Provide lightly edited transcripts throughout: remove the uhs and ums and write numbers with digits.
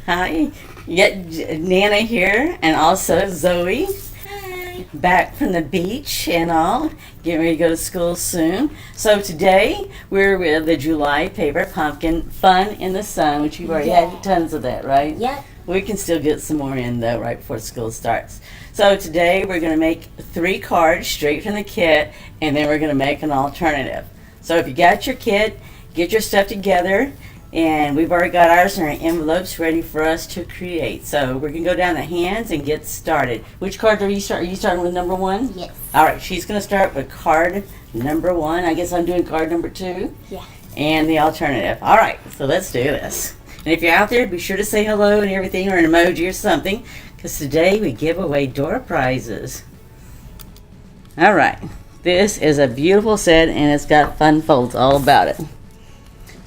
Hi, Nana here, and also Zoe. Hi. Back from the beach and all, getting ready to go to school soon. So today we're with the July paper pumpkin Fun in the Sun, which you've already had tons of that, right? Yep. We can still get some more in though right before school starts. So today we're going to make 3 cards straight from the kit, and then we're going to make an alternative. So if you got your kit, get your stuff together. And we've already got ours in our envelopes ready for us to create. So we're going to go down the hands and get started. Which card are you starting? Are you starting with number 1? Yes. All right, she's going to start with card number 1. I guess I'm doing card number 2. Yeah. And the alternative. All right, so let's do this. And if you're out there, be sure to say hello and everything, or an emoji or something, because today we give away door prizes. All right, this is a beautiful set, and it's got fun folds all about it.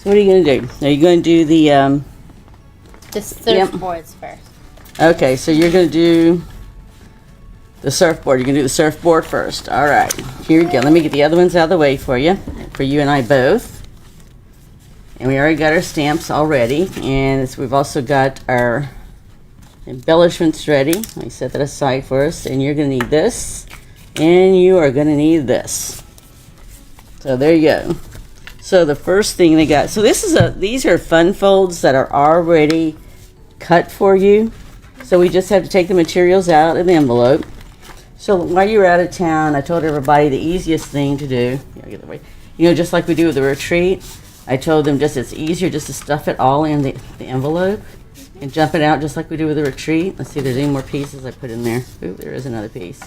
So what are you going to do? Are you going to do the... The surfboards first. Okay, so you're going to do the surfboard. You're going to do the surfboard first. All right, here we go. Let me get the other ones out of the way for you and I both. And we already got our stamps already. And we've also got our embellishments ready. Let me set that aside for us. And you're going to need this. And you are going to need this. So there you go. So the first thing they got, so these are fun folds that are already cut for you. So we just have to take the materials out of the envelope. So while you were out of town, I told everybody the easiest thing to do, just like we do with the retreat, I told them it's easier just to stuff it all in the envelope and jump it out just like we do with the retreat. Let's see if there's any more pieces I put in there. Ooh, there is another piece.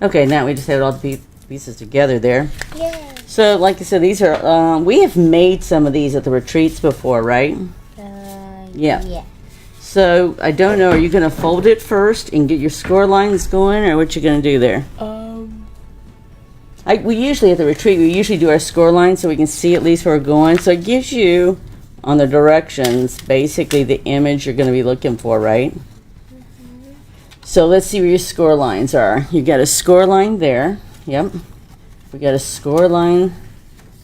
Okay, now we just have all the pieces together there. Yeah. So, like I said, these are, we have made some of these at the retreats before, right? Yeah. So, I don't know, are you going to fold it first and get your score lines going, or what you going to do there? We usually, at the retreat, we usually do our score lines so we can see at least where we're going. So, it gives you, on the directions, basically the image you're going to be looking for, right? Mm-hmm. So, let's see where your score lines are. You got a score line there. Yep. We got a score line.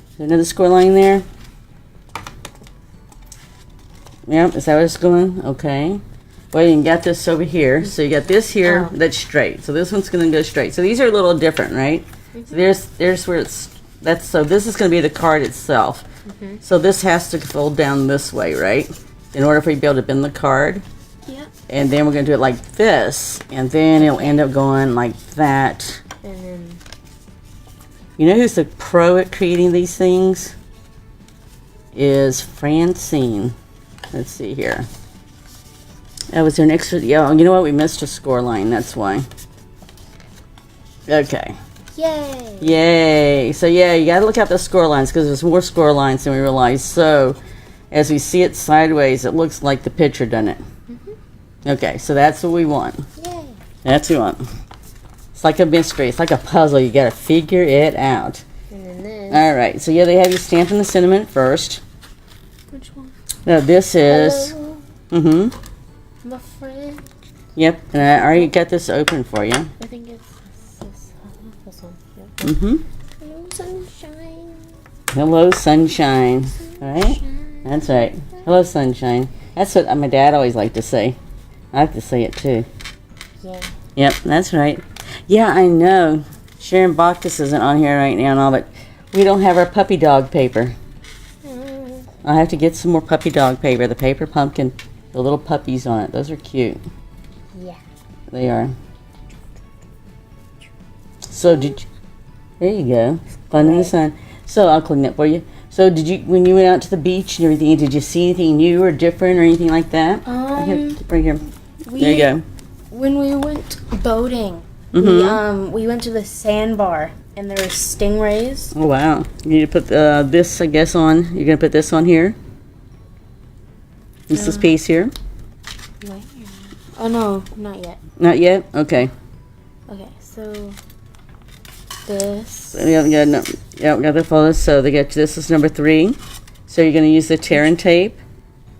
Is there another score line there? Yep, is that where it's going? Okay. Well, you got this over here. So you got this here that's straight. So this one's going to go straight. So these are a little different, right? So there's where so this is going to be the card itself. Mm-hmm. So this has to fold down this way, right? In order for you to be able to bend the card. Yep. And then we're going to do it like this. And then it'll end up going like that. And then... You know who's the pro at creating these things? Is Francine. Let's see here. That was there an extra. Yeah, you know what? We missed a score line. That's why. Okay. Yay. Yay. So, yeah, you got to look at the score lines because there's more score lines than we realized. So, as we see it sideways, it looks like the picture, doesn't it? Mm-hmm. Okay, so that's what we want. Yay. That's what we want. It's like a mystery. It's like a puzzle. You got to figure it out. And then this. All right. So yeah, they have you stamping the sentiment first. Which one? No, this is. Hello, Mm-hmm. my friend. Yep. And I already got this open for you. I think it's this one. Yep. Mm-hmm. Hello, sunshine. Hello, sunshine. All right. That's right. Hello, sunshine. That's what my dad always liked to say. I like to say it too. Yeah. Yep. That's right. Yeah, I know. Sharon Bacchus isn't on here right now and all, but we don't have our puppy dog paper. I'll have to get some more puppy dog paper. The paper pumpkin, the little puppies on it. Those are cute. Yeah. They are. So there you go. Fun in the sun. So I'll clean that for you. So when you went out to the beach and everything, did you see anything new or different or anything like that? Right here. There you go. When we went boating, Mm-hmm. we went to the sandbar and there were stingrays. Oh, wow. You need to put this, I guess, on. You're going to put this on here? This piece here? Wait. Oh, no, not yet. Not yet? Okay. Okay, so this. Yeah, we got the photos. So they got this is number 3. So you're going to use the tear and tape.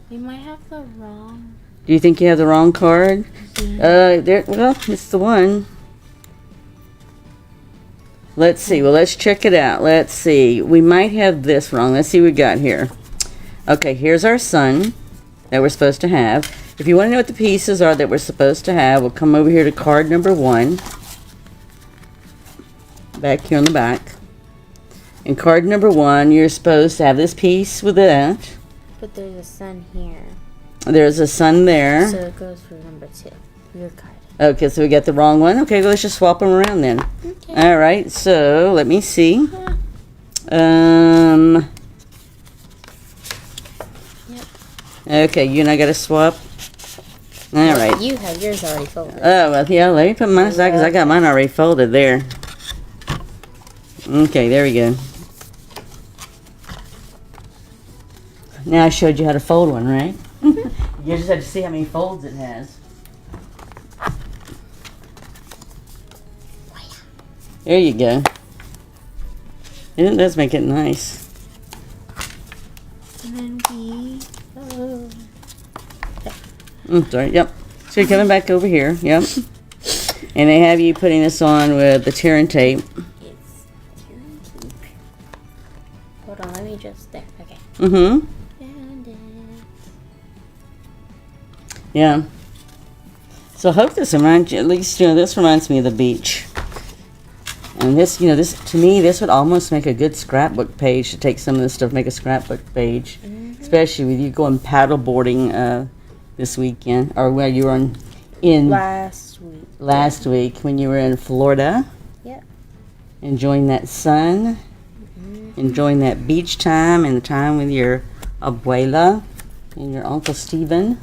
We might have the wrong. Do you think you have the wrong card? Yeah. Well, it's the one. Let's see. Well, let's check it out. Let's see. We might have this wrong. Let's see what we got here. Okay, here's our sun that we're supposed to have. If you want to know what the pieces are that we're supposed to have, we'll come over here to card number 1. Back here on the back. In card number 1, you're supposed to have this piece with that. But there's a sun here. There's a sun there. So it goes for number 2. Your card. Okay, so we got the wrong one. Okay, well, let's just swap them around then. Okay. All right, so let me see. Yep. Okay, you and I got to swap. All right. You have yours already folded. Oh, well, yeah, let me put mine aside because I got mine already folded there. Okay, there we go. Now I showed you how to fold one, right? You just have to see how many folds it has. There you go. And it does make it nice. And then Sorry, yep. So you're coming back over here, yep. And they have you putting this on with the tear and tape. it's hold on, let me just there. Okay. Mm-hmm. And Yeah. So I hope this reminds you, at least, this reminds me of the beach. And this, this, to me, this would almost make a good scrapbook page to take some of this stuff, make a scrapbook page. Especially with you going paddle boarding this weekend, or where you were in last week when you were in Florida. Yep. Enjoying that sun, enjoying that beach time and the time with your abuela and your Uncle Stephen.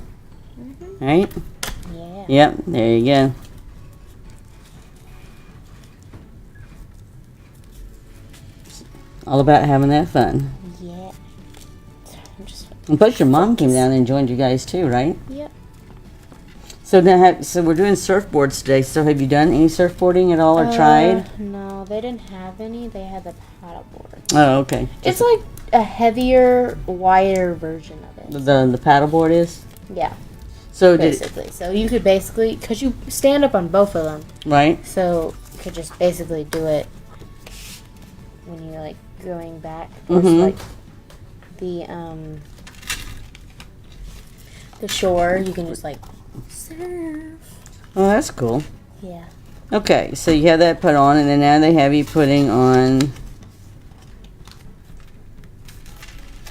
Right? Yeah. Yep, there you go. All about having that fun. Yeah. I'm just And plus your mom came down and joined you guys too, right? Yep. So now, so we're doing surfboards today. So have you done any surfboarding at all or tried? No, they didn't have any. They had the paddleboard. Oh, okay. It's like a heavier, wider version of it. The paddleboard is? Yeah, So basically. So you could basically, because you stand up on both of them, right? so you could just basically do it when you're like going back towards like the shore. You can just like surf. Oh, that's cool. Yeah. Okay, so you have that put on, and then now they have you putting on.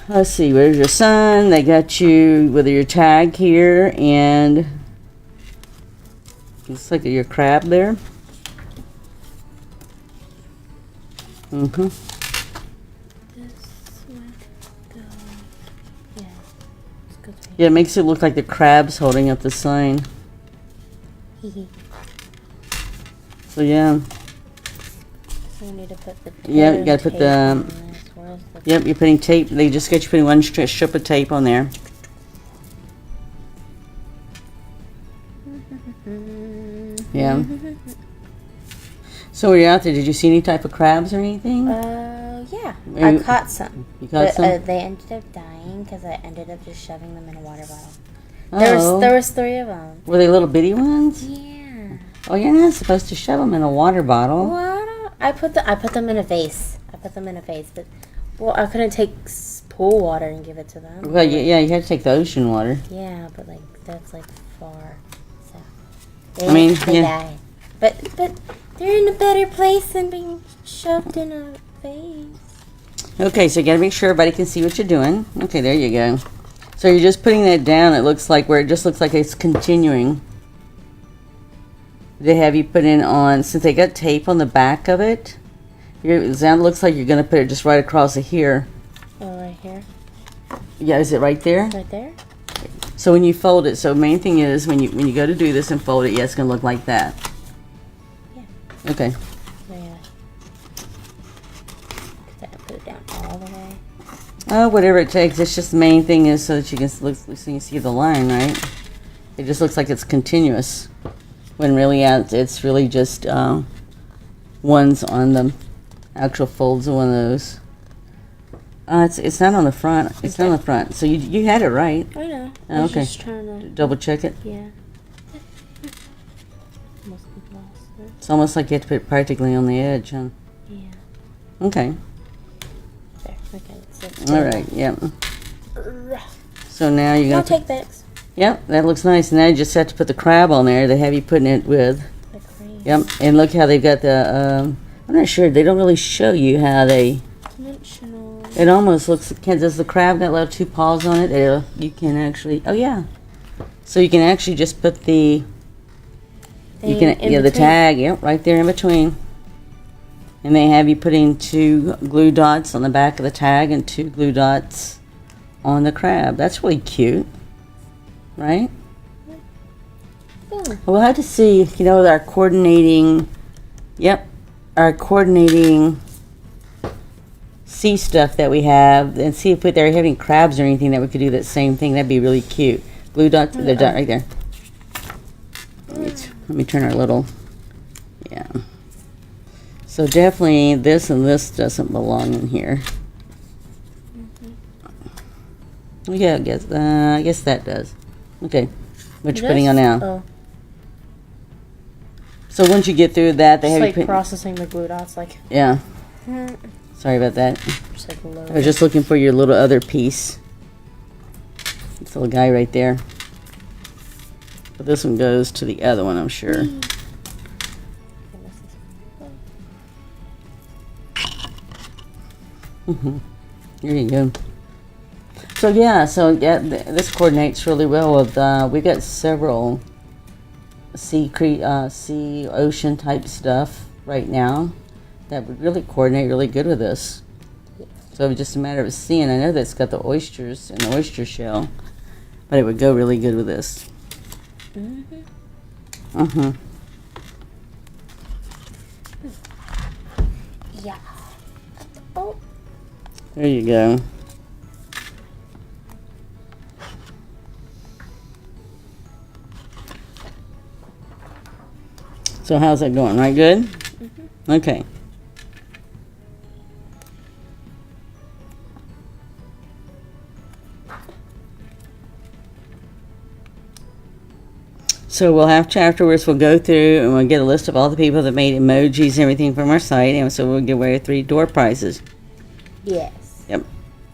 Let's see, where's your sun? They got you with your tag here, and looks like your crab there. This would go. Yeah. This goes right Yeah, it makes it look like the crab's holding up the sign. here. So yeah. So you need to put the. Yeah, you gotta put tape the- on this. Where's the Yep, you're putting tape. They just got you putting one strip of tape on there. Yeah. So when you're out there, did you see any type of crabs or anything? Yeah. Maybe- I caught some. You caught But some? they ended up dying because I ended up just shoving them in a water bottle. Oh. There was 3 of them. Were they little bitty ones? Yeah. Oh, you're not supposed to shove them in a water bottle. What? I put them in a vase. But I couldn't take pool water and give it to them. Well, yeah, you had to take the ocean water. Yeah, but like that's like far. So I they yeah. died. But they're in a better place than being shoved in a vase. Okay, so you gotta make sure everybody can see what you're doing. Okay, there you go. So you're just putting that down. It looks like where it just looks like it's continuing. They have you put in on, since they got tape on the back of it. It looks like you're gonna put it just right across here. Oh, right here, Yeah, is it right there? right there. So when you fold it, so main thing is when you go to do this and fold it, yeah, it's gonna look like that. Yeah. Okay. Yeah. I put it down all the way. Whatever it takes. It's just the main thing is so that you can look, so you can see the line, right? It just looks like it's continuous, when really it's really just ones on the actual folds of one of those. It's not on the front. It's not on the front. So you had it right. I know. Oh, I was okay. just trying to. Double check it. Yeah. Almost lost it. It's almost like you have to put it practically on the edge, huh? Yeah. Okay. There. Okay. All right. Yep. So now you're Don't gonna take that. Yep, that looks nice. And now you just have to put the crab on there. They have you putting it with. The cream. Yep, and look how they've got the, I'm not sure, they don't really show you how they, Dimensional. it almost looks, does the crab got little two paws on it? You can actually, oh yeah. So you can actually just put the, the tag, yep, right there in between. And they have you putting 2 glue dots on the back of the tag and 2 glue dots on the crab. That's really cute, right? We'll have to see, with our coordinating, our coordinating sea stuff that we have, and see if they're having crabs or anything that we could do that same thing. That'd be really cute. Glue dots, they're dot right there. Let me turn our little, So definitely this and this doesn't belong in here. Yeah, I guess that does. Okay, what you putting on now? Oh. So once you get through that, they have you processing the glue dots, like. Yeah. Sorry about that. Just like I was just looking for your little other piece. This little guy right there. But this one goes to the other one, I'm sure. Here you go. So this coordinates really well with. We got several sea ocean type stuff right now that would really coordinate really good with this. So it was just a matter of seeing. I know that's got the oysters and the oyster shell, but it would go really good with this. Yeah. Oh. There you go. So how's that going? Right good? Okay. So we'll have to, afterwards, we'll go through and we'll get a list of all the people that made emojis and everything from our site, and so we'll give away 3 door prizes. Yes. Yep.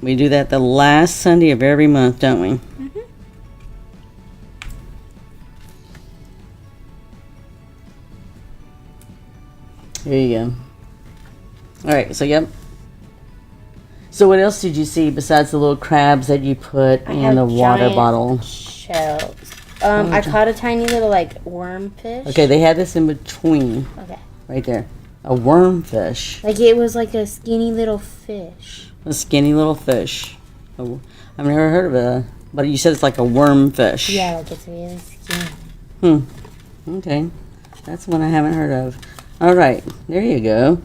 We do that the last Sunday of every month, don't we? There you go. All right, so So what else did you see besides the little crabs that you put in the water bottle? Shells. I caught a tiny little wormfish. Okay, they had this in between. Okay. Right there. A wormfish. Like it was like a skinny little fish. A skinny little fish. I've never heard of it, but you said it's like a wormfish. Yeah, like it's really skinny. Okay. That's one I haven't heard of. All right, there you go.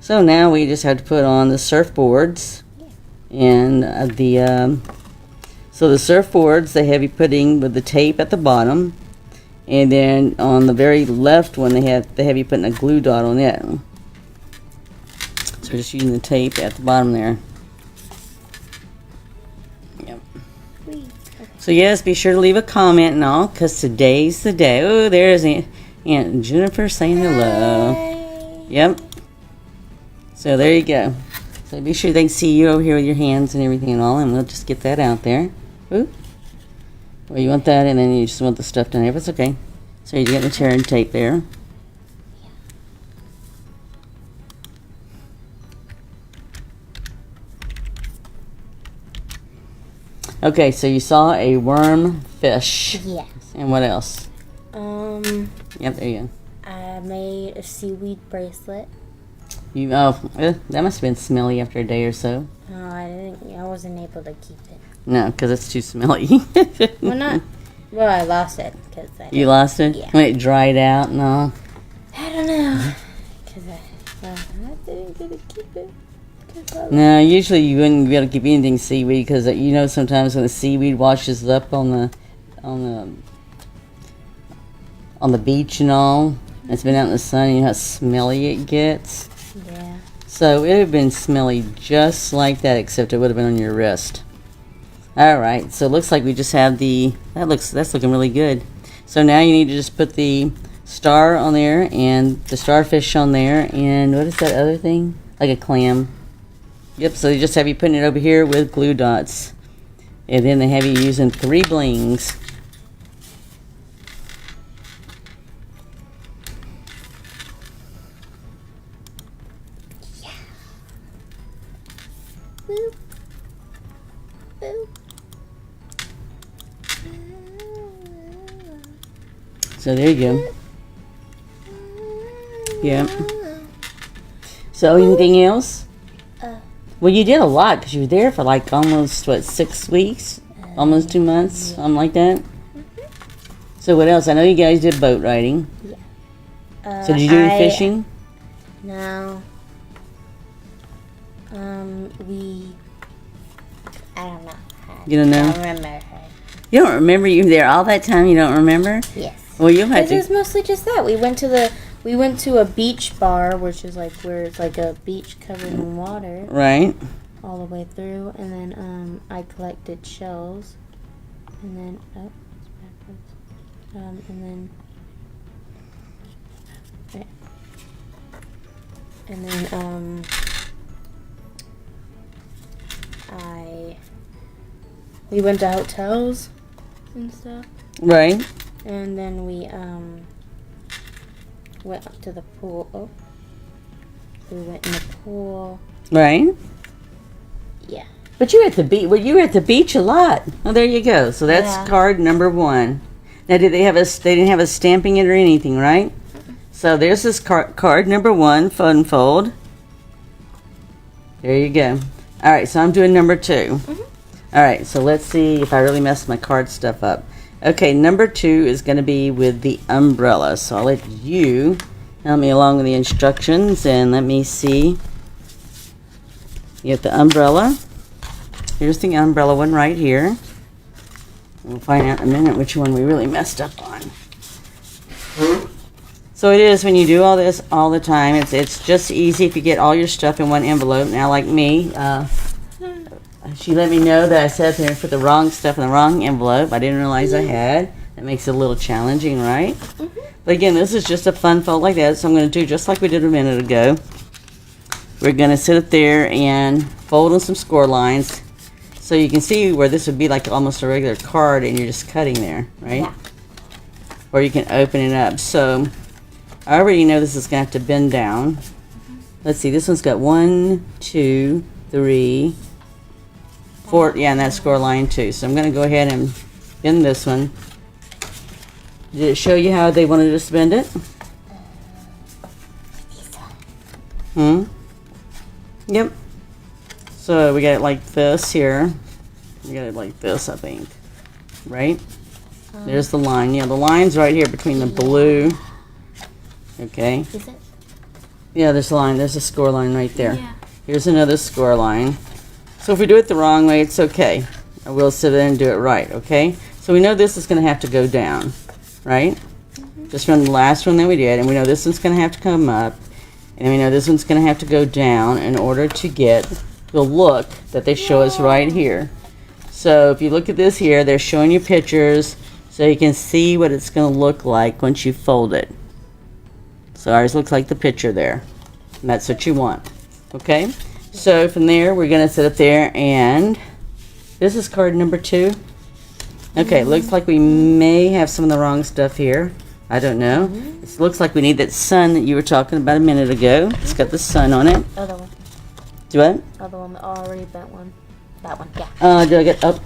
So now we just have to put on the surfboards, and so the surfboards they have you putting with the tape at the bottom, and then on the very left one they have you putting a glue dot on it. So we're just using the tape at the bottom there. Yep. So yes, be sure to leave a comment and all, because today's the day. Oh, there's Aunt Jennifer saying hello. Yep. So there you go. So be sure they can see you over here with your hands and everything and all, and we'll just get that out there. Ooh. Well, you want that, and then you just want the stuff down there, but it's okay. So you get the tear and tape there. Okay, so you saw a worm fish. Yes. And what else? Yep, there you go. I made a seaweed bracelet. That must have been smelly after a day or so. No, I wasn't able to keep it. No, because it's too smelly. Well, I lost it. You lost it? Yeah. When it dried out and all? I don't know. Because I didn't get to keep it. No, usually you wouldn't be able to keep anything seaweed, because sometimes when the seaweed washes up on the beach and all, and it's been out in the sun, and you know how smelly it gets. Yeah. So it would have been smelly just like that, except it would have been on your wrist. All right, so it looks like we just have that's looking really good. So now you need to just put the star on there and the starfish on there, and what is that other thing? Like a clam. Yep, so they just have you putting it over here with glue dots. And then they have you using 3 blings. So there you go. Yeah. So anything else? Well, you did a lot because you were there for like almost, 6 weeks? Almost 2 months? Something like that? So what else? I know you guys did boat riding. Yeah. So did you do any fishing? No. I don't know. You don't know? I don't remember her. You don't remember you were there all that time? You don't remember? Yes. Well, you'll have It to. was mostly just that. We went to a beach bar, which is like where it's like a beach covered in water. Right. All the way through, and then I collected shells, and then it's backwards. And then right. And then we went to hotels and stuff. Right. And then we went up to the pool. Oh. We went in the pool. Right. Yeah. But you were at the beach. Well, you were at the beach a lot. Oh, there you go. So that's Yeah. card number 1. Now, did they have a? They didn't have a stamping it or anything, right? So there's this card number 1, fun fold. There you go. All right. So I'm doing number 2. All right. So let's see if I really messed my card stuff up. Okay. Number 2 is going to be with the umbrella. So I'll let you help me along with the instructions and let me see. You have the umbrella. Here's the umbrella one right here. We'll find out in a minute which one we really messed up on. So it is when you do all this all the time. It's just easy if you get all your stuff in one envelope. Now, like me, she let me know that I sat there and put the wrong stuff in the wrong envelope. I didn't realize I had. That makes it a little challenging, right? But again, this is just a fun fold like that. So I'm going to do just like we did a minute ago. We're going to sit it there and fold in some score lines so you can see where this would be like almost a regular card and you're just cutting there, right? Yeah. Or you can open it up. So I already know this is going to have to bend down. Let's see, this one's got 1, 2, 3, 4. Yeah, and that's score line 2. So I'm going to go ahead and bend this one. Did it show you how they wanted us to bend it? Yep. So we got it like this here. We got it like this, I think. Right? There's the line. Yeah, the line's right here between the blue. Okay. Is it? Yeah, there's a line. There's a score line right there. Yeah. Here's another score line. So if we do it the wrong way, it's okay. I will sit there and do it right, okay? So we know this is going to have to go down, right? Just from the last one that we did. And we know this one's going to have to come up. And we know this one's going to have to go down in order to get the look that they show us right here. So if you look at this here, they're showing you pictures so you can see what it's going to look like once you fold it. So ours looks like the picture there. And that's what you want. Okay? So from there, we're going to sit up there and this is card number 2. Okay, looks like we may have some of the wrong stuff here. I don't know. It looks like we need that sun that you were talking about a minute ago. It's got the sun on it. Other one. Do what? Other one, the already bent one. That one, yeah. Did I get up?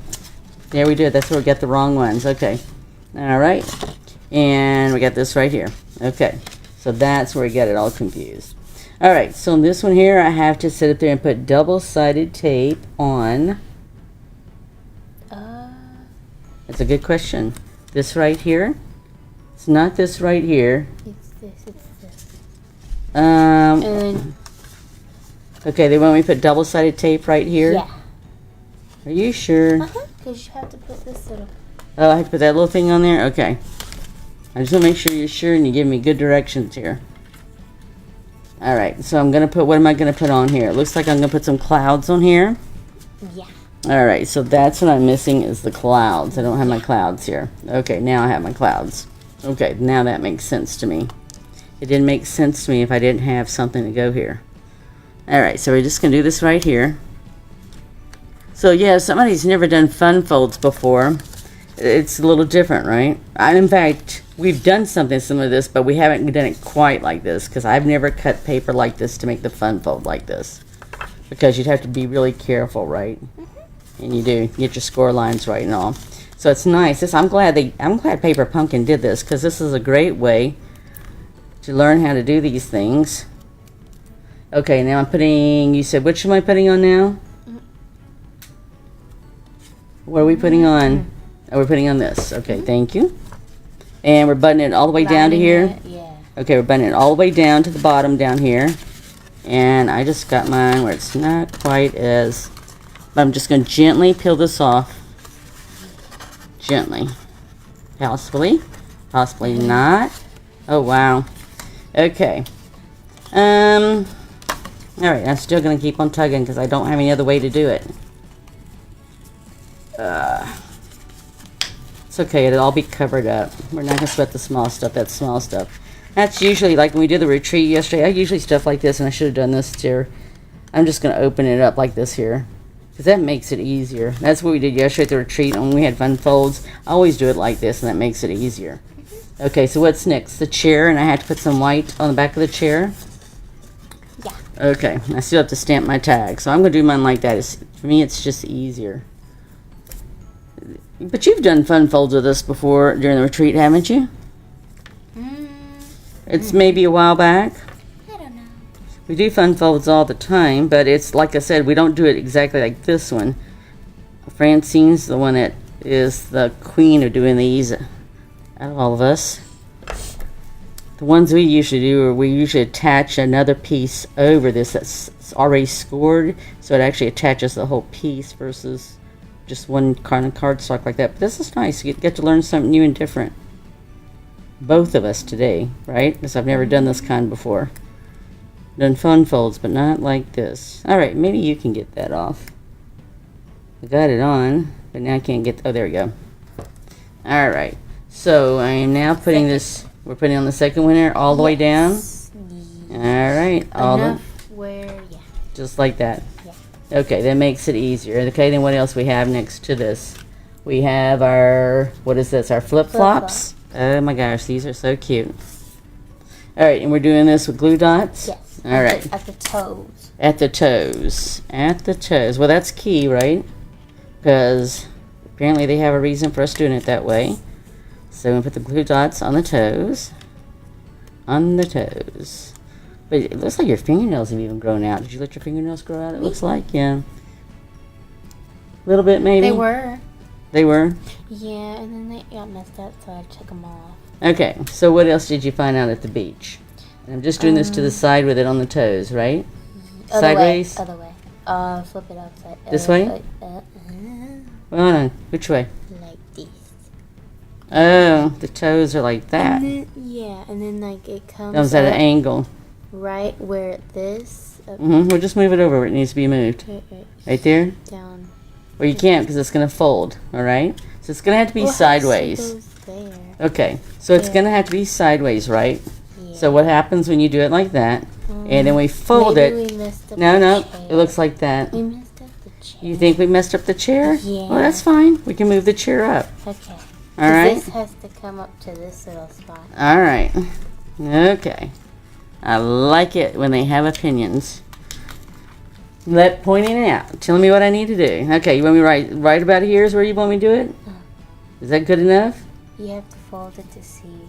There we did. That's where we got the wrong ones. Okay. All right. And we got this right here. Okay. So that's where we got it all confused. All right. So in this one here, I have to sit up there and put double-sided tape on. That's a good question. This right here. It's not this right here. It's this. Um. Okay, they want me to put double-sided tape right here? Yeah. Are you sure? Because you have to put this little. Oh, I have to put that little thing on there? Okay. I just want to make sure you're sure and you give me good directions here. Alright, so I'm going to put, what am I going to put on here? It looks like I'm going to put some clouds on here. Yeah. Alright, so that's what I'm missing is the clouds. I don't have my clouds here. Okay, now I have my clouds. Okay, now that makes sense to me. It didn't make sense to me if I didn't have something to go here. Alright, so we're just going to do this right here. So yeah, if somebody's never done fun folds before, it's a little different, right? And in fact, we've done something similar to this, but we haven't done it quite like this because I've never cut paper like this to make the fun fold like this. Because you'd have to be really careful, right? And you do get your score lines right and all. So it's nice. I'm glad Paper Pumpkin did this, because this is a great way to learn how to do these things. Okay, now I'm putting, you said, which am I putting on now? What are we putting on? Oh, we're putting on this. Okay, thank you. And we're buttoning it all the way down to here? Yeah. Okay, we're buttoning it all the way down to the bottom down here. And I just got mine where it's not quite as... But I'm just going to gently peel this off. Gently. Possibly. Possibly not. Oh, wow. Okay. Alright, I'm still going to keep on tugging because I don't have any other way to do it. It's okay, it'll all be covered up. We're not going to sweat the small stuff, that's small stuff. That's usually, like when we did the retreat yesterday, I usually stuff like this, and I should have done this here. I'm just going to open it up like this here, because that makes it easier. That's what we did yesterday at the retreat, and when we had fun folds, I always do it like this, and that makes it easier. Okay, so what's next? The chair, and I have to put some white on the back of the chair? Yeah. Okay, I still have to stamp my tag, so I'm going to do mine like that. For me, it's just easier. But you've done fun folds with us before during the retreat, haven't you? It's maybe a while back. I don't know. We do fun folds all the time, but it's like I said, we don't do it exactly like this one. Francine's the one that is the queen of doing these out of all of us. The ones we usually do are we usually attach another piece over this that's already scored, so it actually attaches the whole piece versus just one kind of cardstock like that. But this is nice. You get to learn something new and different. Both of us today, right? Because I've never done this kind before. Done fun folds, but not like this. Alright, maybe you can get that off. I got it on, but now I can't get... Oh, there we go. Alright, so I am now putting this... We're putting on the second one here, all the way down. Alright, Enough where, yeah. just like that. Yeah. Okay, that makes it easier. Okay, then what else we have next to this? We have our... What is this? Our flip-flops? Oh my gosh, these are so cute. Alright, and we're doing this with glue dots? Yes. Alright. At the toes. At the toes. At the toes. Well, that's key, right? Because apparently they have a reason for us doing it that way. So we put the glue dots on the toes. On the toes. But it looks like your fingernails have even grown out. Did you let your fingernails grow out? It looks like, yeah. A little bit, maybe? They were. They were? Yeah, and then they got messed up, so I took them off. Okay, so what else did you find out at the beach? And I'm just doing this to the side with it on the toes, right? Other Sideways? Way, other way. Flip it upside. This way? Well, Hold on. Which way? like this. Oh, the toes are like that. And then, yeah, and then like it comes Comes at an up angle. right where this. We'll just move it over where it needs to be moved. Right there? Down. Well, you can't because it's going to fold, all right? So it's going to have to be Well, sideways. it goes there. Okay, so it's going to have to be sideways, right? Yeah. So what happens when you do it like that, and then we fold Maybe it? we messed up No, the no, chair. it looks like that. We messed up the chair. You think we messed up the chair? Yeah. Well, that's fine. We can move the chair up. Okay. All right? This has to come up to this little spot. All right. Okay. I like it when they have opinions. Pointing it out. Telling me what I need to do. Okay, you want me right about here is where you want me to do it? Is that good enough? You have to fold it to see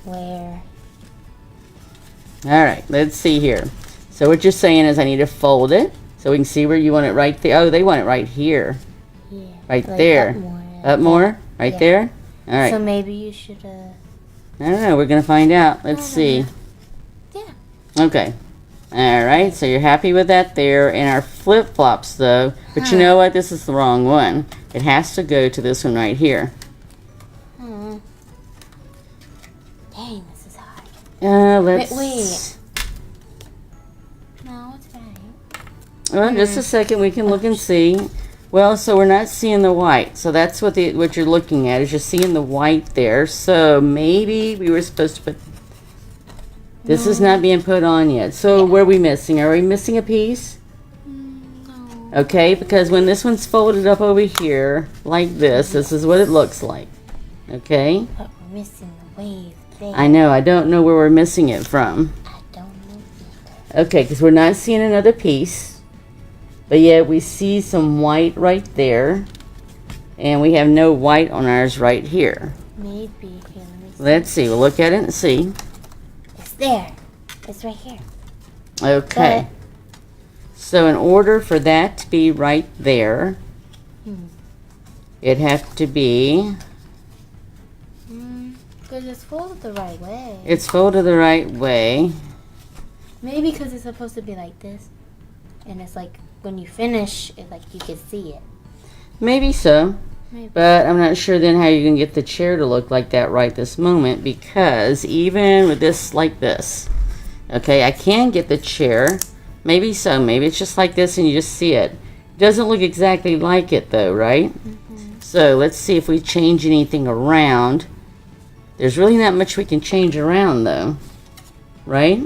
where. All right, let's see here. So what you're saying is I need to fold it so we can see where you want it right there. Oh, they want it right here. Yeah. Right like there. Up more. Up more? Right Yeah. there? All right. So maybe you should. I don't know. We're going to find out. Let's see. Yeah. Okay. All right. So you're happy with that there. And our flip-flops, though. But you know what? This is the wrong one. It has to go to this one right here. Dang, this is hard. Let's... Wait. No, it's right. Well, just a second. We can look and see. Well, so we're not seeing the white. So that's what you're looking at, is you're seeing the white there. So maybe we were supposed to put... This is not being put on yet. So what are we missing? Are we missing a piece? No. Okay, because when this one's folded up over here, like this is what it looks like. Okay? But we're missing the wave there. I know. I don't know where we're missing it from. I don't know either. Okay, because we're not seeing another piece. But yeah, we see some white right there. And we have no white on ours right here. Maybe. Here, let me see. Let's see. We'll look at it and see. It's there. It's right here. Okay. So in order for that to be right there, it'd have to be... Because it's folded the right way. It's folded the right way. Maybe because it's supposed to be like this. And it's like, when you finish, it's like you can see it. Maybe so. Maybe. But I'm not sure then how you can get the chair to look like that right this moment, because even with this like this, okay, I can get the chair. Maybe so. Maybe it's just like this and you just see it. Doesn't look exactly like it though, right? So let's see if we change anything around. There's really not much we can change around though, right?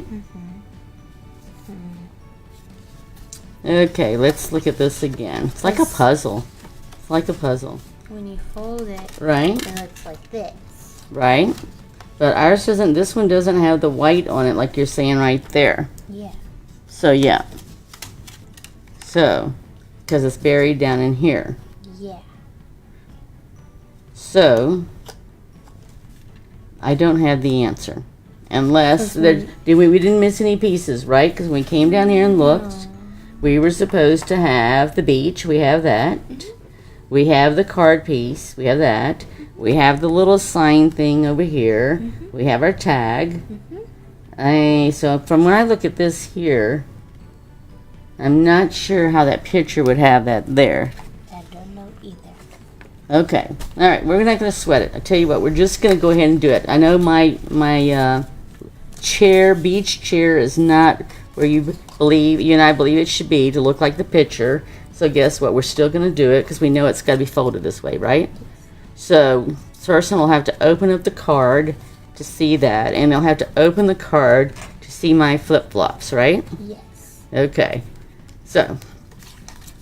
Okay, let's look at this again. It's like a puzzle. It's like a puzzle. When you fold it, right? It looks like this. Right? But ours doesn't, this one doesn't have the white on it like you're saying right there. Yeah. So, yeah. So, because it's buried down in here. Yeah. So, I don't have the answer. Unless, we didn't miss any pieces, right? Because when we came down here and looked, we were supposed to have the beach. We have that. We have the card piece. We have that. We have the little sign thing over here. We have our tag. So from when I look at this here, I'm not sure how that picture would have that there. I don't know either. Okay. All right. We're not going to sweat it. I tell you what. We're just going to go ahead and do it. I know my chair, beach chair, is not where you and I believe it should be to look like the picture. So guess what? We're still going to do it because we know it's got to be folded this way, right? So first we'll have to open up the card to see that, and they'll have to open the card to see my flip-flops, right? Yes. Okay. So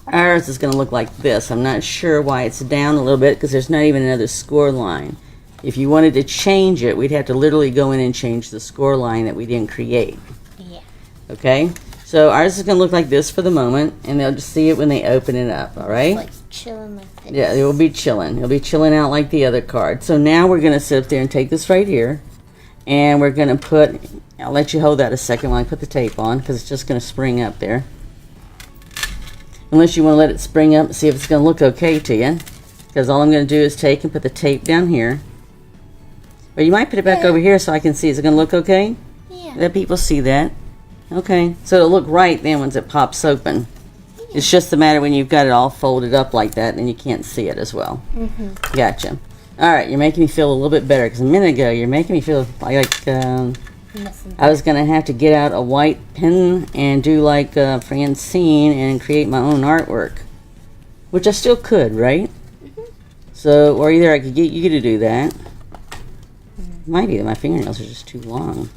ours is going to look like this. I'm not sure why it's down a little bit because there's not even another score line. If you wanted to change it, we'd have to literally go in and change the score line that we didn't create. Yeah. Okay? So ours is going to look like this for the moment, and they'll just see it when they open it up, all right? It's like chilling like this. Yeah, it will be chilling. It'll be chilling out like the other card. So now we're going to sit up there and take this right here, and we're going to put, I'll let you hold that a second while I put the tape on, because it's just going to spring up there. Unless you want to let it spring up and see if it's going to look okay to you, because all I'm going to do is take and put the tape down here. Or you might put it back over here so I can see. Is it going to look okay? Yeah. Let people see that. Okay, so it'll look right then once it pops open. It's just the matter when you've got it all folded up like that, and you can't see it as well. Gotcha. All right, you're making me feel a little bit better, because a minute ago you're making me feel like I was going to have to get out a white pen and do like Francine and create my own artwork, which I still could, right? So, or either I could get you to do that. Might be that my fingernails are just too long.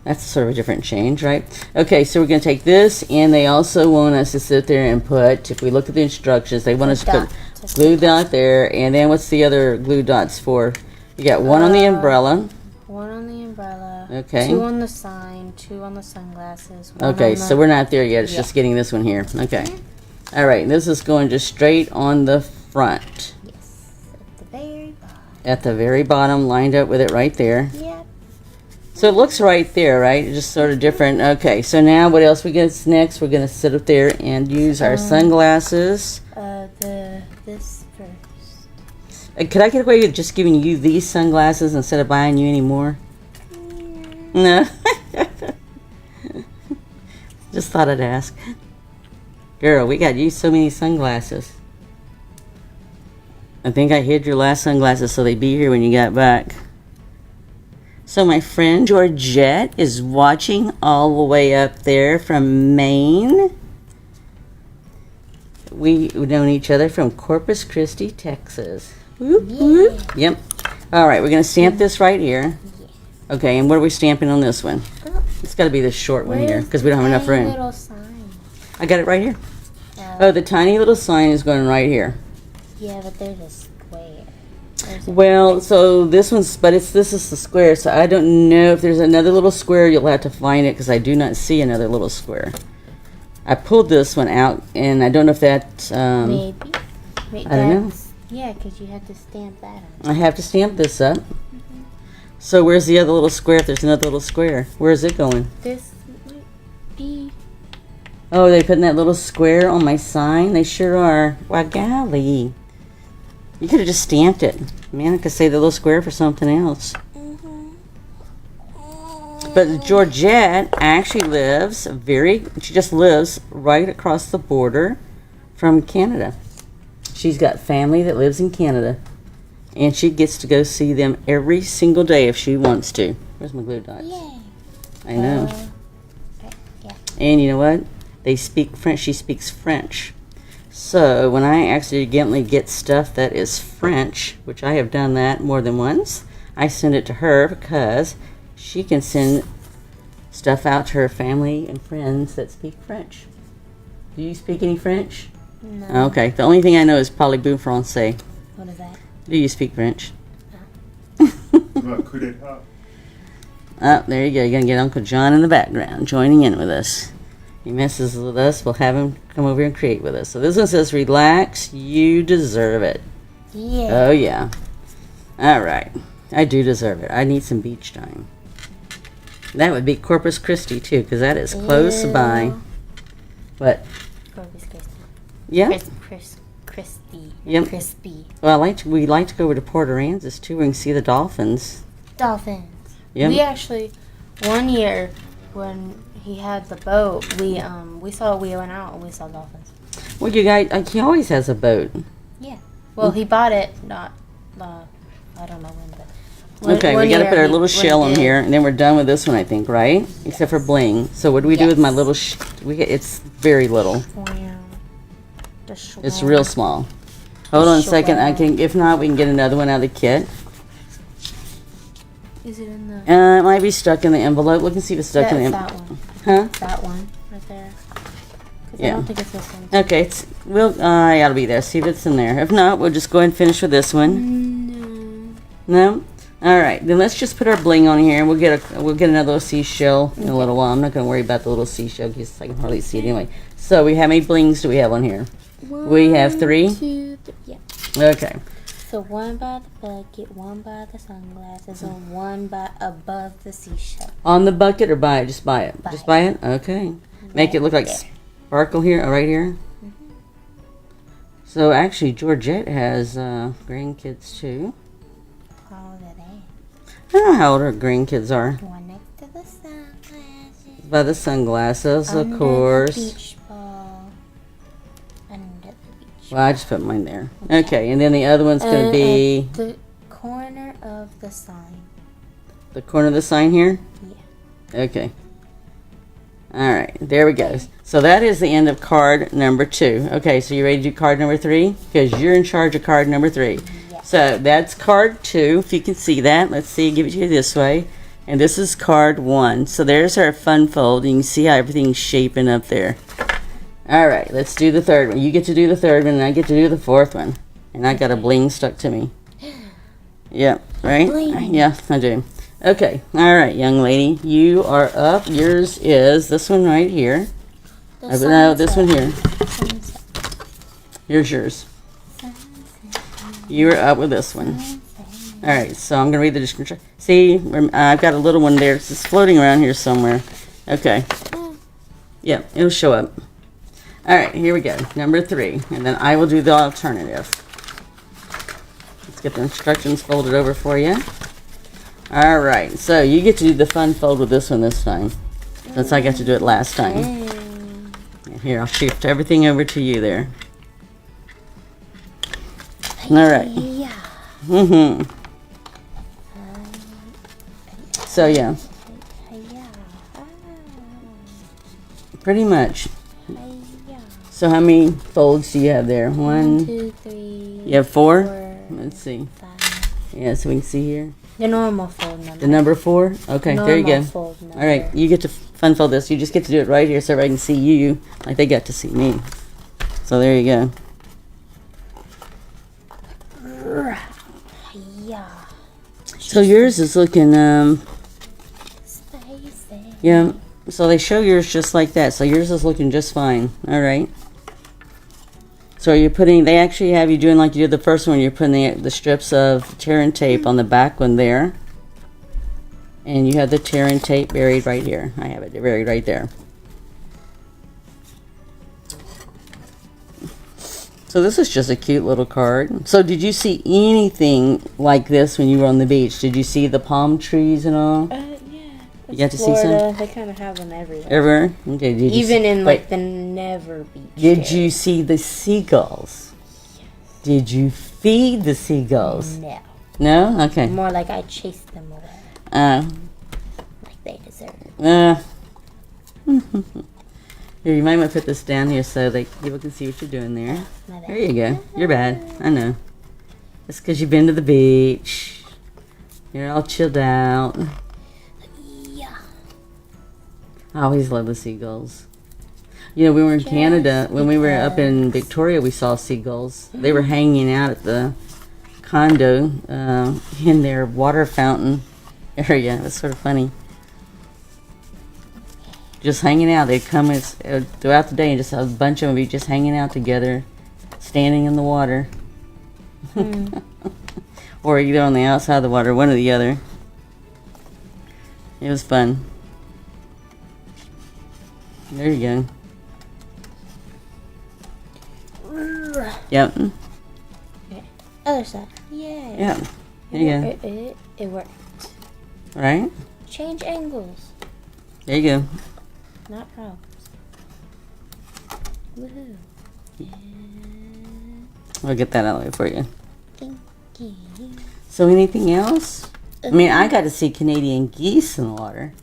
That's sort of a different change, right? Okay, so we're going to take this, and they also want us to sit there and put, if we look at the instructions, they want us to put glue dot there, and then what's the other glue dots for? You got one on the umbrella. One on the umbrella. Okay. 2 on the sign, 2 on the sunglasses. Okay, so we're not there yet. It's just getting this one here. Okay. All right, this is going just straight on the front. Yes, at the very bottom. At the very bottom, lined up with it right there. Yep. So it looks right there, right? It's just sort of different. Okay, so now what else we get next? We're going to sit up there and use our sunglasses. This first. Could I get away with just giving you these sunglasses instead of buying you any more? No. Just thought I'd ask. Girl, we got you so many sunglasses. I think I hid your last sunglasses so they'd be here when you got back. So my friend Georgette is watching all the way up there from Maine. We've known each other from Corpus Christi, Texas. Whoop, whoop. Yep. All right, we're going to stamp this right here. Okay, and what are we stamping on this one? It's got to be this short one here because we don't have enough room. Little sign. I got it right here. Oh, the tiny little sign is going right here. Yeah, but there's a square. Well, so this one's, but this is the square, so I don't know if there's another little square. You'll have to find it because I do not see another little square. I pulled this one out, and I don't know if that, Maybe. I don't know. Yeah, because you have to stamp that on. I have to stamp this up. So where's the other little square? If there's another little square, where is it going? This might be. Oh, they putting that little square on my sign? They sure are. Why, golly. You could have just stamped it. Man, I could save the little square for something else. But Georgette actually lives she just lives right across the border from Canada. She's got family that lives in Canada. And she gets to go see them every single day if she wants to. Where's my glue dots? Yay. I know. Okay, yeah. And you know what? They speak French. She speaks French. So when I accidentally get stuff that is French, which I have done that more than once, I send it to her because she can send stuff out to her family and friends that speak French. Do you speak any French? No. Okay. The only thing I know is parlez-vous français. What is that? Do you speak French? Coup d'etat. Oh, there you go. You're going to get Uncle John in the background joining in with us. He messes with us, we'll have him come over and create with us. So this one says, relax, you deserve it. Yeah. Oh, yeah. All right. I do deserve it. I need some beach time. That would be Corpus Christi, too, because that is close by. What? Corpus Christi. Yeah? Crispy. Yep. Crispy. Well, we like to go over to Port Aransas, too. We can see the dolphins. Dolphins. Yep. We actually, one year, when he had the boat, we went out and we saw dolphins. Well, you guys, he always has a boat. Yeah. Well, he bought it, I don't know when, but. Okay, we got to put our little shell in here, and then we're done with this one, I think, right? Yes. Except for bling. So what do we do with my little it's very little. It's real small. Hold on a second. If not, we can get another one out of the kit. Is it in the... It might be stuck in the envelope. Look and see if it's stuck in the envelope. That one. Huh? That one right there. Yeah. I don't think it's this one. Okay, it'll be there. See if it's in there. If not, we'll just go ahead and finish with this one. No? All right, then let's just put our bling on here, and we'll get another little seashell in a little while. I'm not going to worry about the little seashell because I can hardly see it anyway. So how many blings do we have on here? We have 3. 2, 3. Yeah. Okay. So one by the bucket, one by the sunglasses, and one by above the seashell. On the bucket or by it? Just by it. Just by it. Okay. Make it look like sparkle here. Oh, right here. So actually, Georgette has grandkids too. How old are they? I don't know how old her grandkids are. One next to the sunglasses. By the sunglasses, Under of course. The beach ball. Under the beach Well, I just put mine there. Okay, and then the other one's going to be the corner of the sign. the corner of the sign here. Yeah. Okay. All right, there we go. So that is the end of card number 2. Okay, so you ready to do card number 3? Because you're in charge of card number 3. Yes. So that's card 2, if you can see that. Let's see, give it to you this way. And this is card 1. So there's our fun fold. You can see how everything's shaping up there. All right, let's do the third one. You get to do the third one, and I get to do the fourth one. And I got a bling stuck to me. Yep, right? Bling. Yeah, I do. Okay, all right, young lady, you are up. Yours is this one right here. No, this one here. Here's yours. You are up with this one. All right, so I'm going to read the description. See, I've got a little one there. It's just floating around here somewhere. Okay. Yeah, it'll show up. All right, here we go. Number 3, and then I will do the alternative. Let's get the instructions folded over for you. All right, so you get to do the fun fold with this one this time, since I got to do it last time. Here, I'll shift everything over to you there. All right. Yeah. So, yeah. Pretty much. So how many folds do you have there? 1, 2, 3. You have 4? 4, Let's see. 5. Yeah, so we can see here. The normal fold number. The number 4? Okay, there you go. Fold number. All right, you get to fun fold this. You just get to do it right here so everybody can see you like they got to see me. So there you go. Yeah. So yours is looking, Spicy. yeah, So they show yours just like that. So yours is looking just fine. All right. So you're putting, they actually have you doing like you did the first one. You're putting the strips of tear and tape on the back one there. And you have the tear and tape buried right here. I have it buried right there. So this is just a cute little card. So did you see anything like this when you were on the beach? Did you see the palm trees and all? Yeah. You got to see Florida, some? they kind of have them everywhere. Everywhere? Okay. Did you Even see, in like the Never Beach. Did you see the seagulls? Yes. Did you feed the seagulls? No. No? Okay. More like I chased them away. Like they deserve. Here, you might want to put this down here so that people can see what you're doing there. My bad. There you go. You're bad. I know. It's because you've been to the beach. You're all chilled out. Yeah. I always love the seagulls. You know, we were in Canada. When we were up in Victoria, we saw seagulls. They were hanging out at the condo in their water fountain area. It was sort of funny. Just hanging out. They'd come throughout the day and just a bunch of them would be just hanging out together, standing in the water. Or either on the outside of the water, one or the other. It was fun. There you go. Yep. Okay. Other side. Yeah. Yep. There you go. It worked. Right? Change angles. There you go. Not problems. Woohoo. I'll get that out of the way for you. Thank you. So anything else? I mean, I got to see Canadian geese in the water.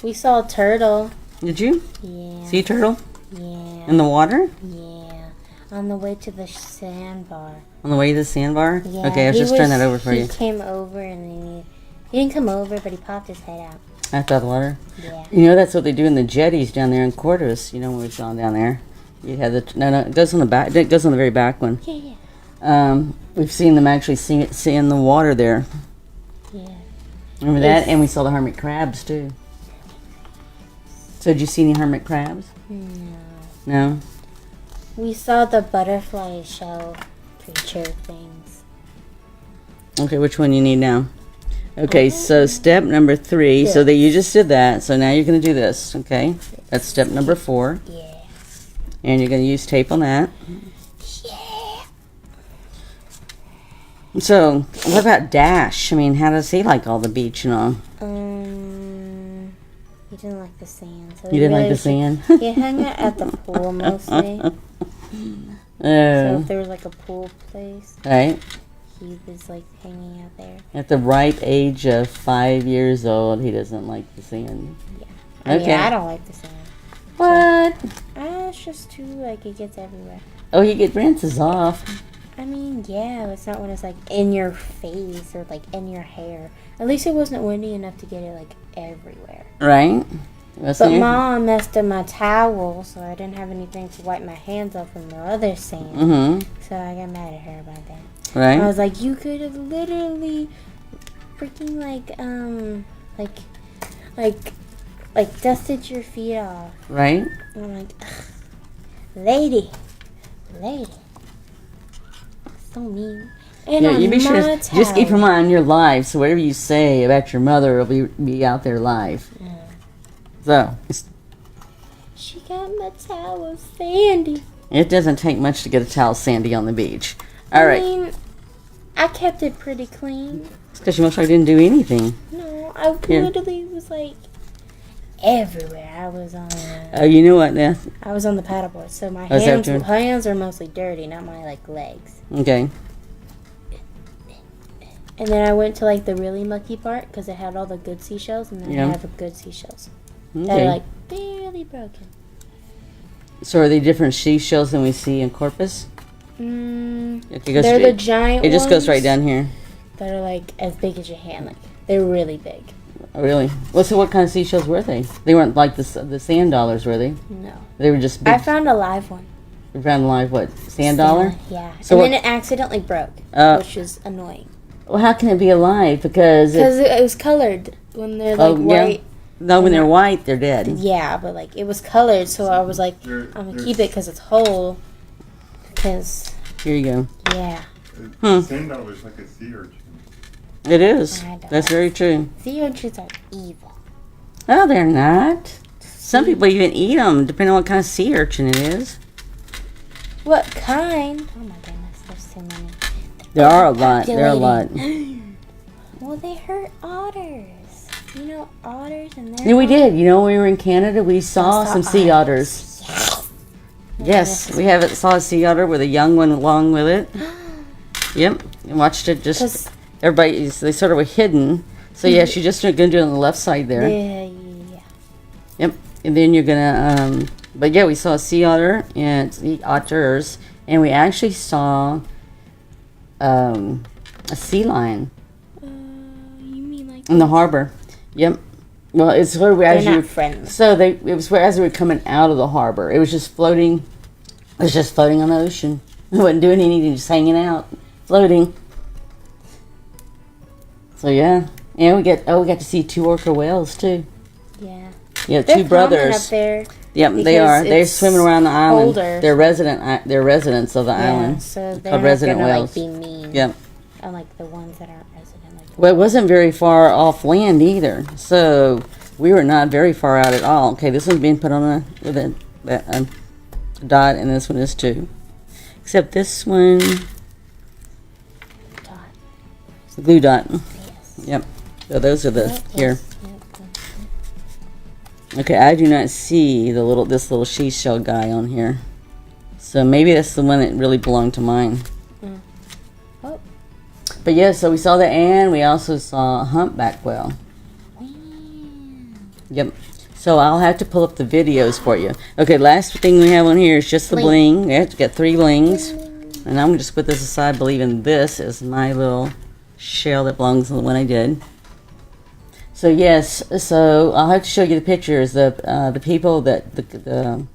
We saw a turtle. Did you? Yeah. Sea turtle? Yeah. In the water? Yeah. On the way to the sandbar. On the way to the sandbar? Yeah. Okay, I was just turning that over for you. He came over and then he didn't come over, but he popped his head out. After the water? Yeah. You know, that's what they do in the jetties down there in Cordes. You know, when we've gone down there. You have no, it goes on the back. It goes on the very back one. Yeah. We've seen them actually see in the water there. Yeah. Remember that? And we saw the hermit crabs too. So did you see any hermit crabs? No. No? We saw the butterfly shell creature things. Okay, which one you need now? Okay, so step number 3. So that you just did that. So now you're going to do this, okay? That's step number 4. Yeah. And you're going to use tape on that. Yeah. So, what about Dash? I mean, how does he like all the beach and all? He didn't like the sand. So You didn't like the sand? He hung out at the pool mostly. So Oh. if there was like a pool place, Right? he was like hanging out there. At the ripe age of 5 years old, he doesn't like the sand. I Okay. mean, I don't like the sand. What? It's just too, like, it gets everywhere. Oh, he get rinses off. I mean, yeah, it's not when it's, like, in your face or, like, in your hair. At least it wasn't windy enough to get it, like, everywhere. Right? But Mom messed up my towel, so I didn't have anything to wipe my hands off from the other sand. Mm-hmm. So I got mad at her about that. Right? I was like, you could have literally freaking, like, dusted your feet off. Right? And I'm like, ugh, lady. So mean. And Yeah, on you be sure my to just keep towel. in mind you're live, so whatever you say about your mother will be out there live. So, She got my towel sandy. it doesn't take much to get a towel sandy on the beach. All right. I mean, I kept it pretty clean. It's because you most likely didn't do anything. No, I Here. literally was like everywhere. I was on. Oh, you know what, Beth? I was on the paddleboard, so my Oh, is that true? hands are mostly dirty, not my like legs. Okay. And then I went to like the really mucky part because it had all the good seashells, and then Yeah. I have the good seashells that Okay. are like barely broken. So are they different seashells than we see in Corpus? Okay, go They're the straight. giant. It just goes ones right down here. That are like as big as your hand. Like they're really big. Oh, really? Well, so what kind of seashells were they? They weren't like the sand dollars, were they? No. They were just big. I found a live one. You found live what? Sand dollar? Yeah. So and what- then it accidentally broke, Oh. which was annoying. Well, how can it be alive? Because it was colored when they're like white. No, when they're white, they're dead. Yeah, but like it was colored, so I was like, I'm gonna keep it because it's whole. Because here you go. Yeah. Sandal was like a sea urchin. It is. That's very true. Sea urchins are evil. Oh, they're not. Some people even eat them, depending on what kind of sea urchin it is. What kind? Oh my goodness, there's too many. There are a lot. There are a lot. Well, they hurt otters. You know, otters and Yeah, we did. You know, when we were in Canada, we saw some sea otters. Yes, we saw a sea otter with a young one along with it. Yep, and watched it just. Everybody, they sort of were hidden. So yeah, she's just gonna do it on the left side there. Yeah. Yep, and then you're gonna. But yeah, we saw a sea otter and sea otters, and we actually saw a sea lion. You mean like in the harbor? Yep. Well, it's where we as they're you. not friendly. So it was where as we were coming out of the harbor. It was just floating. It was just floating on the ocean. It wasn't doing anything, just hanging out, floating. So yeah, and we got to see 2 orca whales too. Yeah. Yeah, They're 2 brothers. up there. Yep, they are. They're swimming around the island. Colder. They're residents of the island. So they're Of not resident gonna whales. like be mean. Yep. Unlike the ones that aren't resident. Like Well, it wasn't very far off land either, so we were not very far out at all. Okay, this one's being put on with a dot, and this one is too. Except this one, dot. the blue dot. Yes. Yep. So those are the here. Yep. Okay, I do not see this little she shell guy on here. So maybe that's the one that really belonged to mine. Oh. But yeah, so we saw that, and we also saw a humpback whale. Yep. So I'll have to pull up the videos for you. Okay, last thing we have on here is just the bling. Yeah, got 3 blings. And I'm going to just put this aside, believing this is my little shell that belongs to the one I did. So yes, so I'll have to show you the pictures. The people that the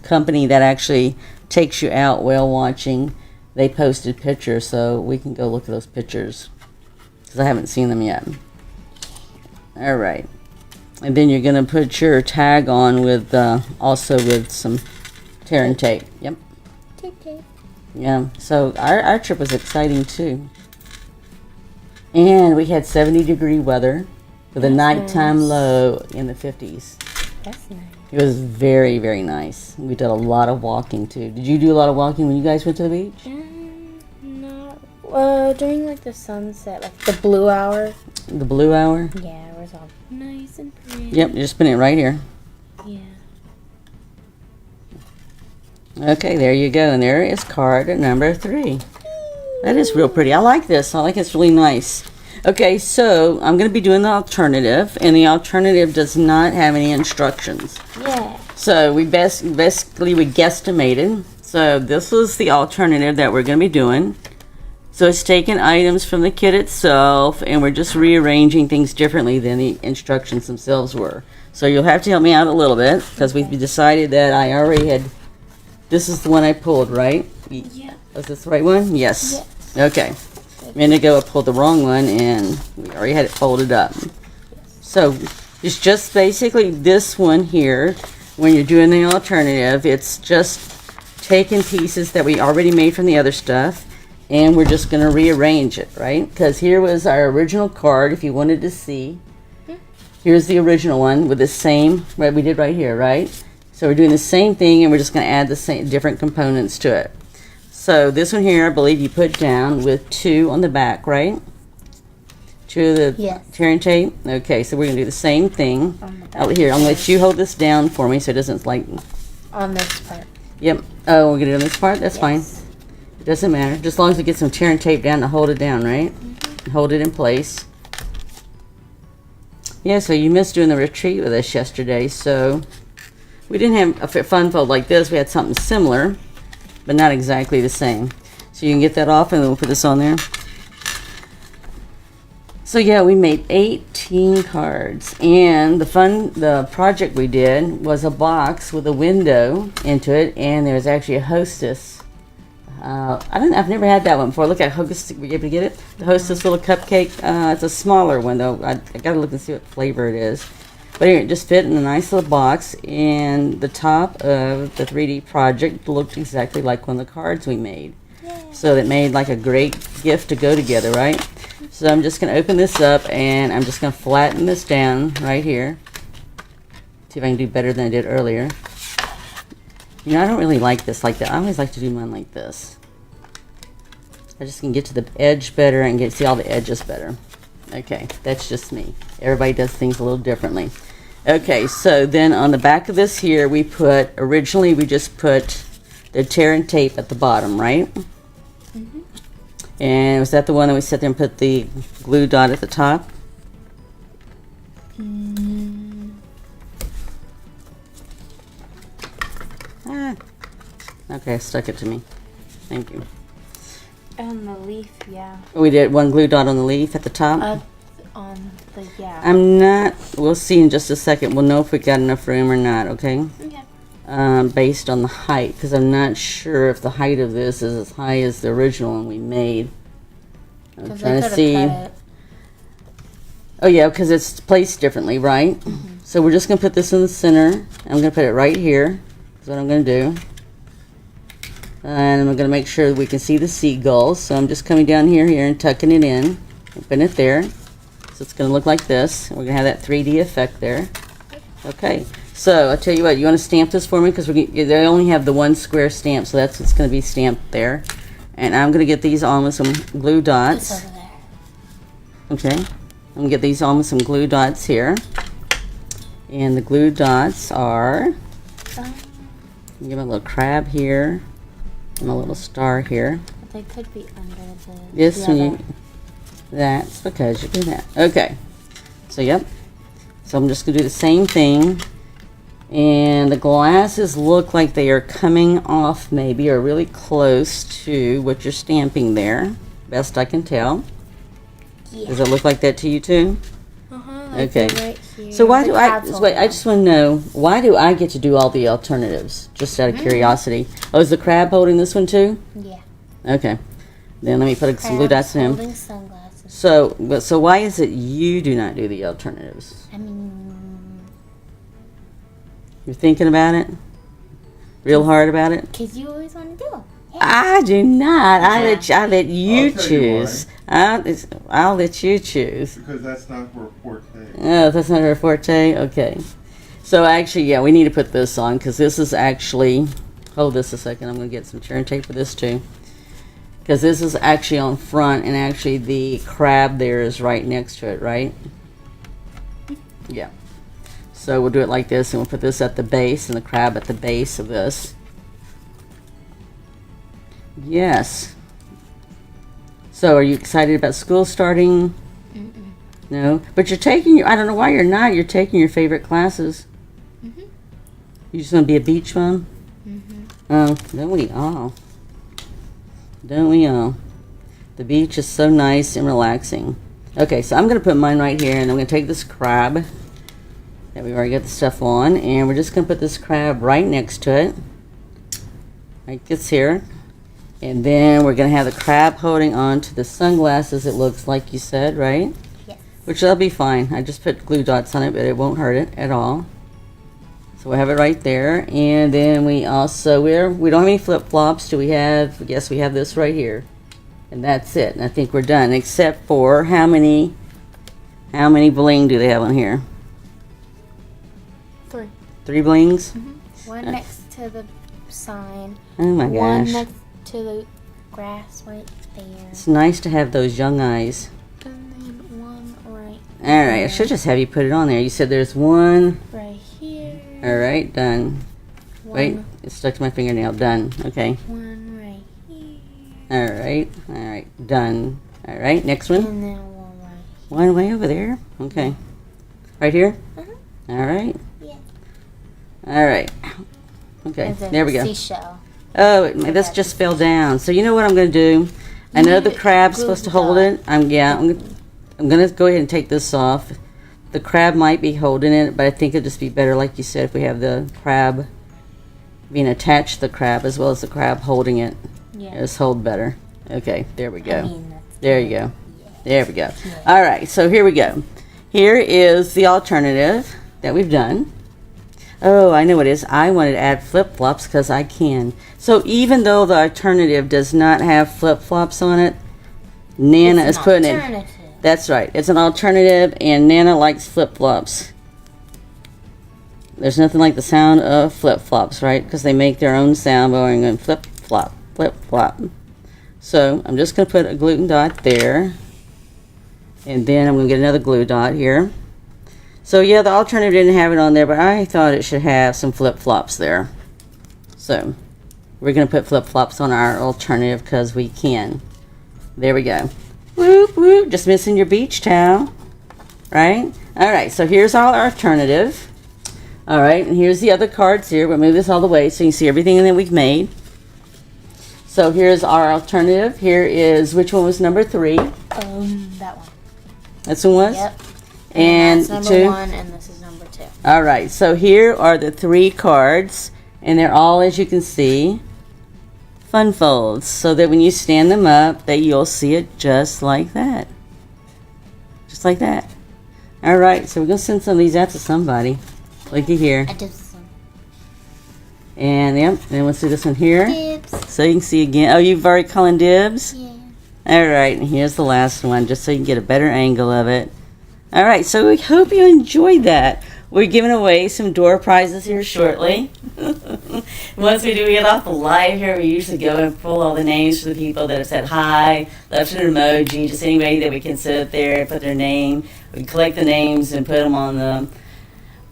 company that actually takes you out whale watching, they posted pictures, so we can go look at those pictures because I haven't seen them yet. All right, and then you're gonna put your tag on with also with some tear and tape. Yep. Tape. Yeah. So our trip was exciting too, and we had 70-degree weather. With a nighttime low in the 50s. That's nice. It was very, very nice. We did a lot of walking too. Did you do a lot of walking when you guys went to the beach? No. During like the sunset, like the blue hour. The blue hour? Yeah, it was all nice and pretty. Yep, you're just putting it right here. Yeah. Okay, there you go. And there is card number 3. That is real pretty. I like this. I like it's really nice. Okay, so I'm going to be doing the alternative, and the alternative does not have any instructions. Yeah. So we basically we guesstimated. So this was the alternative that we're going to be doing. So it's taking items from the kit itself, and we're just rearranging things differently than the instructions themselves were. So you'll have to help me out a little bit, because we decided that I already had, this is the one I pulled, right? Yeah. Was this the right one? Yes. Okay. A minute ago I pulled the wrong one, and we already had it folded up. So it's just basically this one here. When you're doing the alternative, it's just taking pieces that we already made from the other stuff, and we're just going to rearrange it, right? Because here was our original card, if you wanted to see. Here's the original one with the same, right, we did right here, right? So we're doing the same thing, and we're just going to add the same different components to it. So this one here, I believe you put down with 2 on the back, right? 2 of the tear and tape. Okay, so we're going to do the same thing. Here, I'm going to let you hold this down for me so it doesn't like... On this part. Yep. Oh, we're going to do it on this part? That's fine. It doesn't matter. Just as long as we get some tear and tape down to hold it down, right? And hold it in place. Yeah, so you missed doing the retreat with us yesterday, so... We didn't have a fun fold like this. We had something similar, but not exactly the same. So you can get that off, and then we'll put this on there. So yeah, we made 18 cards, and the project we did was a box with a window into it, and there was actually a hostess I've never had that one before. Look at Hostess. Were you able to get it? The Hostess little cupcake. It's a smaller one though. I gotta look and see what flavor it is. But anyway, it just fit in a nice little box. And the top of the 3D project looked exactly like one of the cards we made. Yay. So it made like a great gift to go together, right? So I'm just gonna open this up and I'm just gonna flatten this down right here. See if I can do better than I did earlier. You know, I don't really like this like that. I always like to do mine like this. I just can get to the edge better and see all the edges better. Okay, that's just me. Everybody does things a little differently. Okay, so then on the back of this here, originally we just put the tear and tape at the bottom, right? Mm-hmm. And was that the one that we sat there and put the glue dot at the top? Okay, stuck it to me. Thank you. On the leaf, yeah. We did one glue dot on the leaf at the top? On the, yeah. I'm not, we'll see in just a second. We'll know if we got enough room or not, okay? Okay. Based on the height, because I'm not sure if the height of this is as high as the original one we made. I'm trying to see. Oh yeah, because it's placed differently, right? Mm-hmm. So we're just going to put this in the center. I'm going to put it right here. That's what I'm going to do. And I'm going to make sure that we can see the seagulls. So I'm just coming down here and tucking it in. Putting it there. So it's going to look like this. We're going to have that 3D effect there. Okay. So I'll tell you what. You want to stamp this for me? Because they only have the one square stamp. So that's what's going to be stamped there. And I'm going to get these on with some glue dots. It's over there. Okay. I'm going to get these on with some glue dots here. And the glue dots are... give them a little crab here. And a little star here. But they could be under the... Yes, that's because you do that. Okay. So, yep. So I'm just going to do the same thing. And the glasses look like they are coming off maybe or really close to what you're stamping there. Best I can tell. Yeah. Does it look like that to you too? Like Okay. right here. So why The do I, crab's wait, I holding just want to know, why do I get to do all the alternatives? Just out of curiosity. Oh, is the crab holding this one too? them. Yeah. Okay. Then let me put some glue dots in him. Holding sunglasses. So why is it you do not do the alternatives? I mean... You're thinking about it? Real hard about it? Because you always want to do them. Yeah. I do not. I let you I'll tell you choose. I'll let you choose. Because that's not her forte. Oh, that's not her forte? Okay. So actually, yeah, we need to put this on because this is actually... Hold this a second. I'm going to get some tear and tape for this too. Because this is actually on front and actually the crab there is right next to it, right? Yeah. So we'll do it like this and we'll put this at the base and the crab at the base of this. Yes. So are you excited about school starting? Mm-mm. No? But you're taking your, I don't know why you're not, you're taking your favorite classes. Mm-hmm. You just want to be a beach mom? Mm-hmm. Oh, don't we all? Don't we all? The beach is so nice and relaxing. Okay, so I'm going to put mine right here and I'm going to take this crab that we've already got the stuff on and we're just going to put this crab right next to it. Like this here. And then we're going to have the crab holding on to the sunglasses, it looks like you said, right? Yes. Which that'll be fine. I just put glue dots on it, but it won't hurt it at all. So we'll have it right there. And then we also, we don't have any flip-flops. Do we have, yes, we have this right here. And that's it. And I think we're done, except for how many bling do they have on here? 3. 3 blings? Mm-hmm. One next to the sign. Oh my One gosh. next to the grass right there. It's nice to have those young eyes. And then one right Alright, I should just have you put it on there. You said there's one. right here. Alright, done. Wait, One, it stuck to my fingernail. Done. Okay. one right here. Alright. Alright. Done. Alright, next one. And then one right One way over there. Okay. Right here? Uh-huh. Alright. here. Alright. Okay, As a there we go. seashell. Oh, this just fell down. So you know what I'm going to do? I know the crab's supposed to hold it. I'm going to go ahead and take this off. The crab might be holding it, but I think it'd just be better, like you said, if we have the crab being attached to the crab as well as the crab holding it. Yeah. Just hold better. Okay, there we go. I mean, that's There you go. There we go. All right, so here we go. Here is the alternative that we've done. Oh, I know what it is. I wanted to add flip-flops because I can. So even though the alternative does not have flip-flops on it, Nana is putting it. alternative. That's right. It's an alternative, and Nana likes flip-flops. There's nothing like the sound of flip-flops, right? Because they make their own sound going and flip-flop, flip-flop. So I'm just going to put a gluten dot there. And then I'm going to get another glue dot here. So yeah, the alternative didn't have it on there, but I thought it should have some flip-flops there. So we're going to put flip-flops on our alternative because we can. There we go. Whoop, whoop. Just missing your beach towel. Right? Alright, so here's our alternative. Alright, and here's the other cards here. We'll move this all the way so you can see everything that we've made. So here's our alternative. Here is, which one was number 3? That one. This one was? Yep. And that's number 2? 1, and this is number 2. Alright, so here are the 3 cards, and they're all, as you can see, fun folds, so that when you stand them up, that you'll see it just like that. Just like that. Alright, so we're going to send some of these out to somebody. Looky here. I did some And, yep, and we'll see this one here. dibs. So you can see again. Oh, you've already calling dibs? Yeah. Alright, and here's the last one, just so you can get a better angle of it. Alright, so we hope you enjoyed that. We're giving away some door prizes here shortly. Once we do get off the live here, we usually go and pull all the names for the people that have said hi, left an emoji, just anybody that we can sit there and put their name. We collect the names and put them on the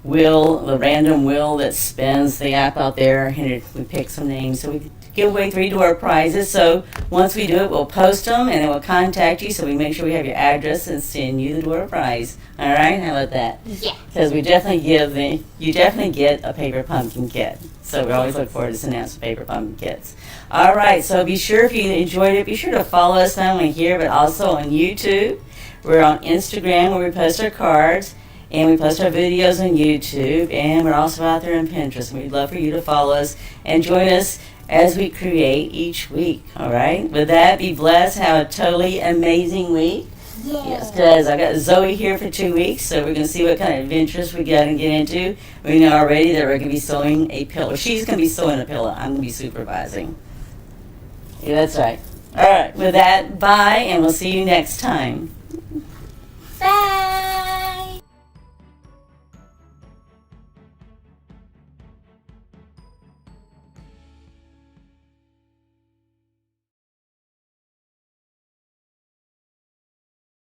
wheel, the random wheel that spins the app out there, and we pick some names. So we give away 3 door prizes. So once we do it, we'll post them and then we'll contact you so we make sure we have your address and send you the door prize. All right, how about that? Yeah. Because you definitely get a paper pumpkin kit. So we always look forward to sending out some paper pumpkin kits. All right, so be sure if you enjoyed it, be sure to follow us not only here but also on YouTube. We're on Instagram where we post our cards. And we post our videos on YouTube, and we're also out there on Pinterest. And we'd love for you to follow us and join us as we create each week. All right? With that, be blessed. Have a totally amazing week. Yeah. Yes, because I got Zoe here for 2 weeks, so we're going to see what kind of adventures we got to get into. We know already that we're going to be sewing a pillow. She's going to be sewing a pillow. I'm going to be supervising. Yeah, that's right. All right. With that, bye, and we'll see you next time.